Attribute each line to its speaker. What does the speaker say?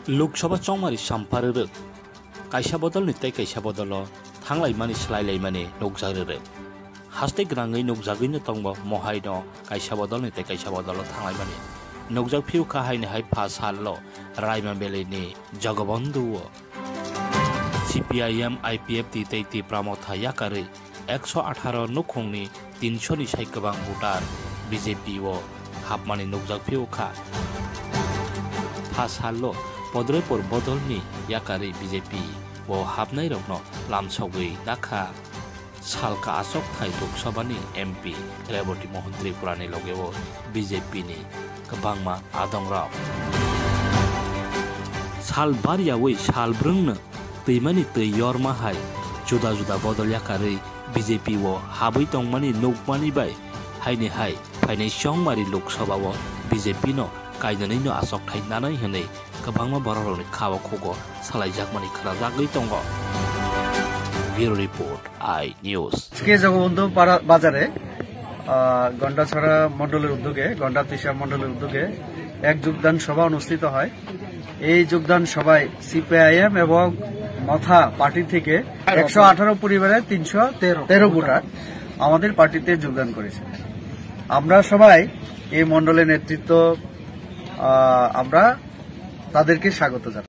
Speaker 1: लोकसभा चौमारि सामफारो कायसा बदल नित्य कायसा बदल थांलाय मानि स्लायलाय मानि नोगजारो हास्ते ग्राङै नोगजागैनो दंब महायन कायसा बदल नित्य कायसा बदल थांलाय मानि नोगजाग फिउ काहायनो हाय पास हाललो रायमा बेलेनि जगबंधु CPIM IPF ती प्रामथा याकारै 118 नुखंनि 300 नि साय गोबां भोटार BJP ओ हाबमानि नोगजाग फिउ का पास हाललो पद्रैपर बदलनि याकारै BJP ओ हाबनाय रंनो लामसावगै दाखा सालका आसक थाय लोकसभानि MP रेवती मोहन त्रिपुरानि लगेओ BJP नि गोबांमा आदंराव साल बारियावै साल ब्रंनो दैमानि दै यरमाहाय जुदा जुदा बदल याकारै BJP ओ हाबै दंमानि नौकमानि बाय हायनि हाय फायनाय संमारि लोकसभाव BJP नो कायदनैनो आसक थायनानै हनै गोबांमा बररनि खावाखौगो सालायजाकमानि खोनाजागै दङ ব্যুরো রিপোর্ট আই নিউজ
Speaker 2: আজকে জগবন্ধু বাজারে গন্ডাছড়া মন্ডলের উদ্যোগে গন্ডা তিশা মন্ডলের উদ্যোগে এক যোগদান সভা অনুষ্ঠিত হয়। এই যোগদান সভায় CPIM এবং মথা পার্টি থেকে 118 পরিবারে 313 ভোটার আমাদের পার্টিতে যোগদান করেছে। আমরা সবাই এই মন্ডলের নেতৃত্ব আমরা তাদেরকে স্বাগত জানাই।